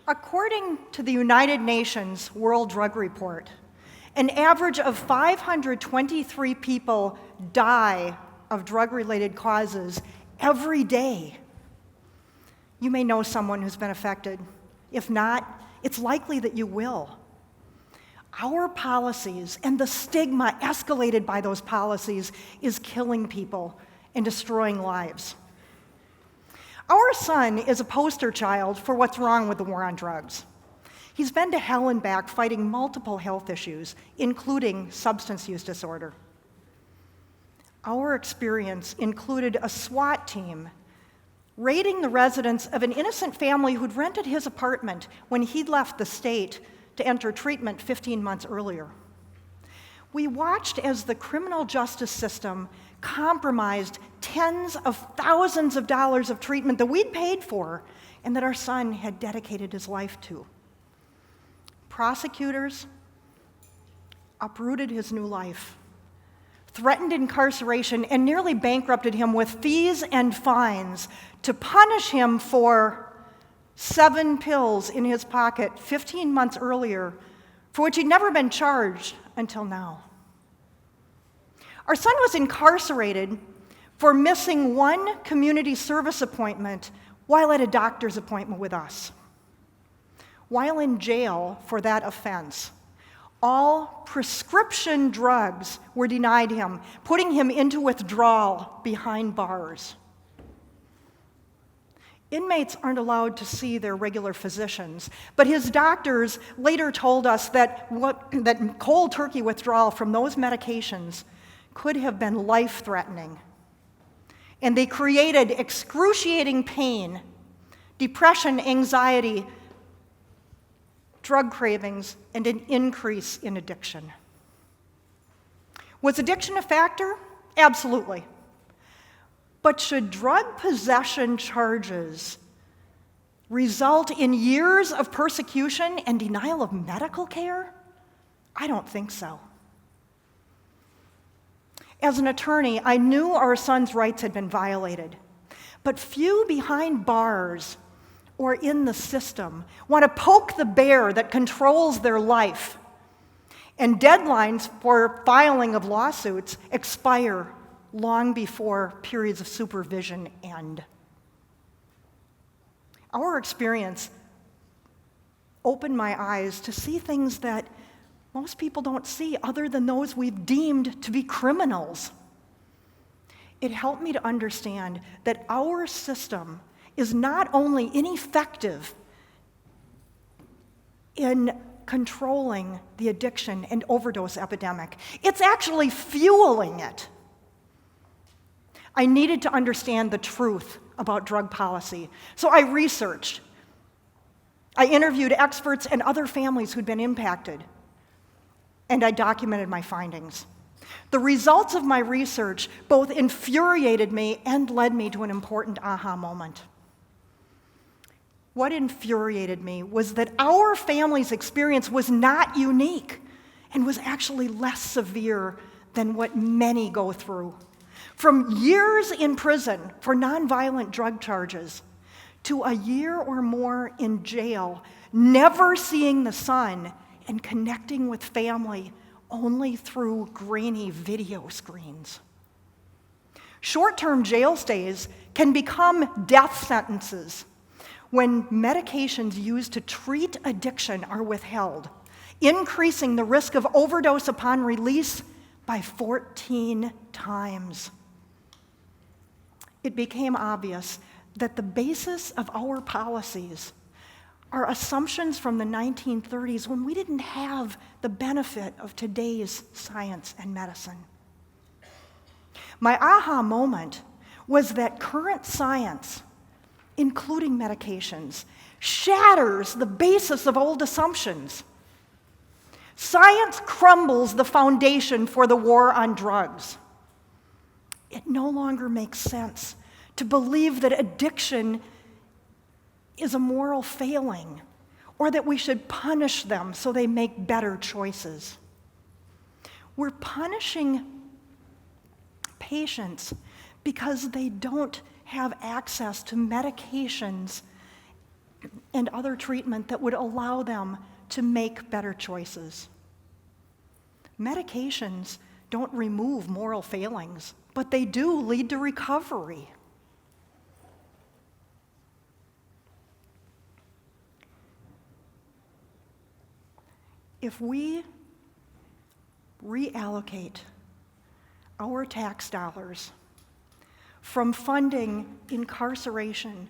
According to the United Nations World Drug Report, an average of 523 people die of drug-related causes every day. You may know someone who's been affected. If not, it's likely that you will. Our policies and the stigma escalated by those policies is killing people and destroying lives. Our son is a poster child for what's wrong with the war on drugs. He's been to hell and back fighting multiple health issues, including substance use disorder. Our experience included a SWAT team raiding the residence of an innocent family who'd rented his apartment when he'd left the state to enter treatment 15 months earlier. We watched as the criminal justice system compromised tens of thousands of dollars of treatment that we'd paid for and that our son had dedicated his life to. Prosecutors uprooted his new life, threatened incarceration, and nearly bankrupted him with fees and fines to punish him for 7 pills in his pocket 15 months earlier, for which he'd never been charged until now. Our son was incarcerated for missing one community service appointment while at a doctor's appointment with us. While in jail for that offense, all prescription drugs were denied him, putting him into withdrawal behind bars. Inmates aren't allowed to see their regular physicians, but his doctors later told us that cold turkey withdrawal from those medications could have been life-threatening. And they created excruciating pain, depression, anxiety, drug cravings, and an increase in addiction. Was addiction a factor? Absolutely. But should drug possession charges result in years of persecution and denial of medical care? I don't think so. As an attorney, I knew our son's rights had been violated, but few behind bars or in the system want to poke the bear that controls their life, and deadlines for filing of lawsuits expire long before periods of supervision end. Our experience opened my eyes to see things that most people don't see other than those we've deemed to be criminals. It helped me to understand that our system is not only ineffective in controlling the addiction and overdose epidemic, it's actually fueling it. I needed to understand the truth about drug policy, so I researched. I interviewed experts and other families who'd been impacted, and I documented my findings. The results of my research both infuriated me and led me to an important aha moment. What infuriated me was that our family's experience was not unique and was actually less severe than what many go through. From years in prison for nonviolent drug charges to a year or more in jail, never seeing the sun and connecting with family only through grainy video screens. Short-term jail stays can become death sentences when medications used to treat addiction are withheld, increasing the risk of overdose upon release by 14 times. It became obvious that the basis of our policies are assumptions from the 1930s when we didn't have the benefit of today's science and medicine. My aha moment was that current science, including medications, shatters the basis of old assumptions. Science crumbles the foundation for the war on drugs. It no longer makes sense to believe that addiction is a moral failing or that we should punish them so they make better choices. We're punishing patients because they don't have access to medications and other treatment that would allow them to make better choices. Medications don't remove moral failings, but they do lead to recovery. If we reallocate our tax dollars from funding incarceration,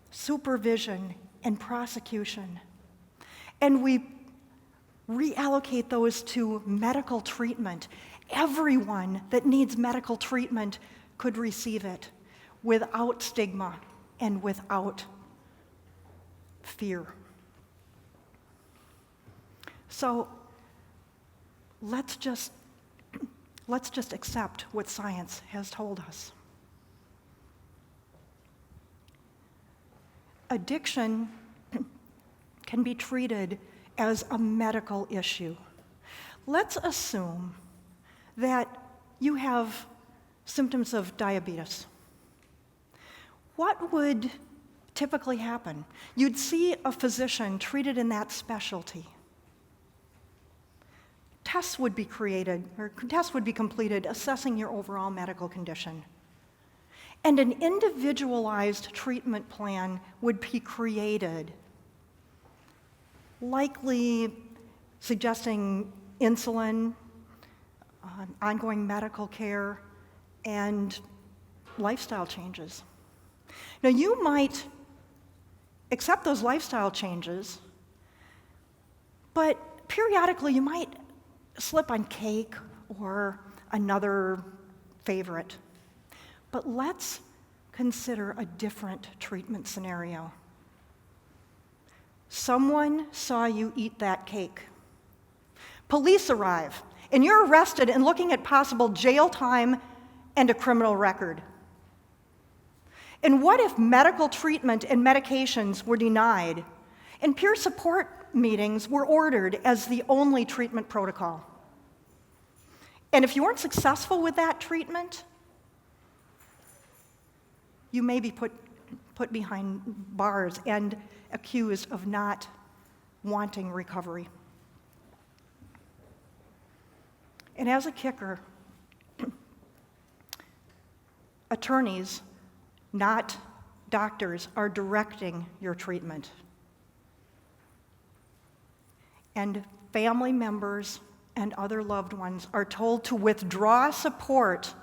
supervision, and prosecution, and we reallocate those to medical treatment, everyone that needs medical treatment could receive it without stigma and without fear. So let's just accept what science has told us. Addiction can be treated as a medical issue. Let's assume that you have symptoms of diabetes. What would typically happen? You'd see a physician treated in that specialty. Tests would be completed assessing your overall medical condition. And an individualized treatment plan would be created, likely suggesting insulin, ongoing medical care, and lifestyle changes. Now, you might accept those lifestyle changes, but periodically you might slip on cake or another favorite. But let's consider a different treatment scenario. Someone saw you eat that cake. Police arrive, and you're arrested and looking at possible jail time and a criminal record. And what if medical treatment and medications were denied, and peer support meetings were ordered as the only treatment protocol? And if you weren't successful with that treatment, you may be put behind bars and accused of not wanting recovery. And as a kicker, attorneys, not doctors, are directing your treatment. And family members and other loved ones are told to withdraw support,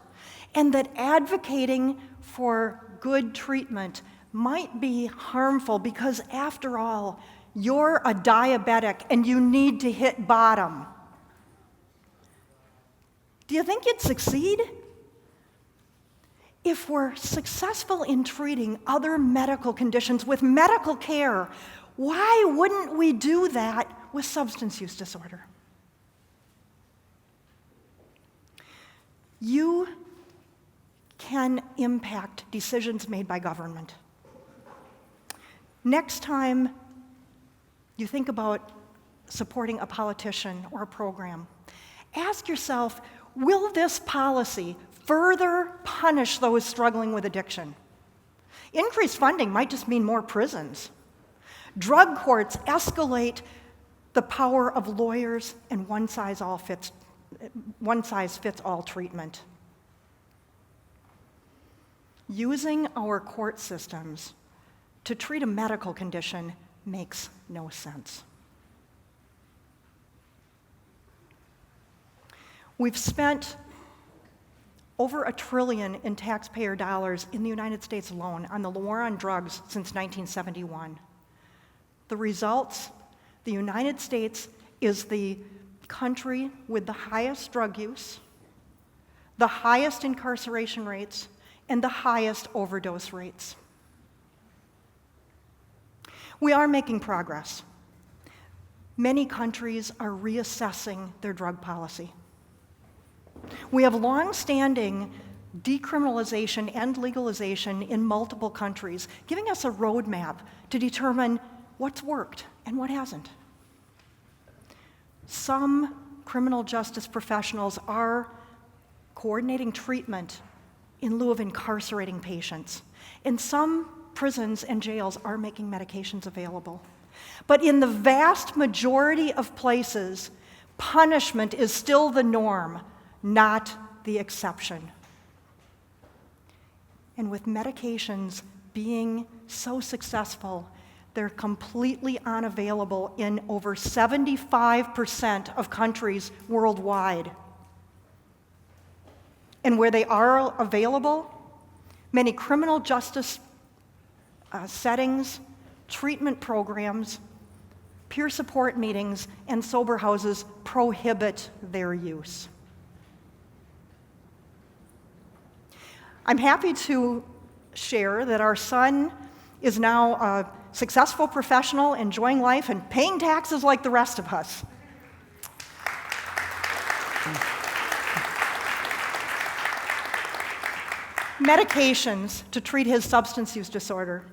and that advocating for good treatment might be harmful because, after all, you're a diabetic and you need to hit bottom. Do you think you'd succeed? If we're successful in treating other medical conditions with medical care, why wouldn't we do that with substance use disorder? You can impact decisions made by government. Next time you think about supporting a politician or a program, ask yourself, will this policy further punish those struggling with addiction? Increased funding might just mean more prisons. Drug courts escalate the power of lawyers and one size fits all treatment. Using our court systems to treat a medical condition makes no sense. We've spent over $1 trillion in taxpayer dollars in the United States alone on the war on drugs since 1971. The results: the United States is the country with the highest drug use, the highest incarceration rates, and the highest overdose rates. We are making progress. Many countries are reassessing their drug policy. We have long-standing decriminalization and legalization in multiple countries, giving us a roadmap to determine what's worked and what hasn't. Some criminal justice professionals are coordinating treatment in lieu of incarcerating patients, and some prisons and jails are making medications available. But in the vast majority of places, punishment is still the norm, not the exception. And with medications being so successful, they're completely unavailable in over 75% of countries worldwide. And where they are available, many criminal justice settings, treatment programs, peer support meetings, and sober houses prohibit their use. I'm happy to share that our son is now a successful professional, enjoying life, and paying taxes like the rest of us. Medications to treat his substance use disorder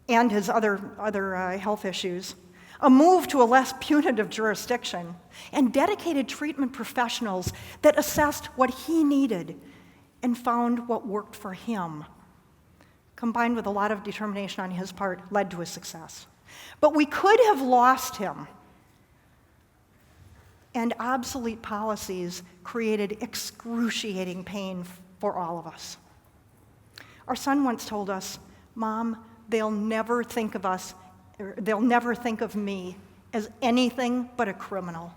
and his other health issues, a move to a less punitive jurisdiction, and dedicated treatment professionals that assessed what he needed and found what worked for him, combined with a lot of determination on his part, led to his success. But we could have lost him, and obsolete policies created excruciating pain for all of us. Our son once told us, "Mom, they'll never think of me as anything but a criminal."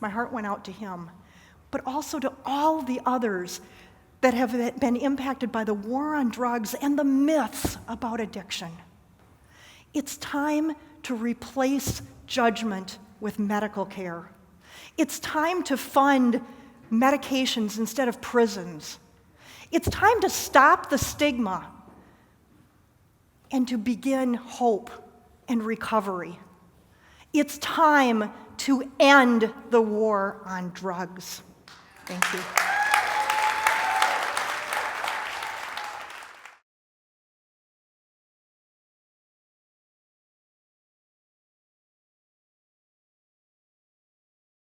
My heart went out to him, but also to all the others that have been impacted by the war on drugs and the myths about addiction. It's time to replace judgment with medical care. It's time to fund medications instead of prisons. It's time to stop the stigma and to begin hope and recovery. It's time to end the war on drugs. Thank you.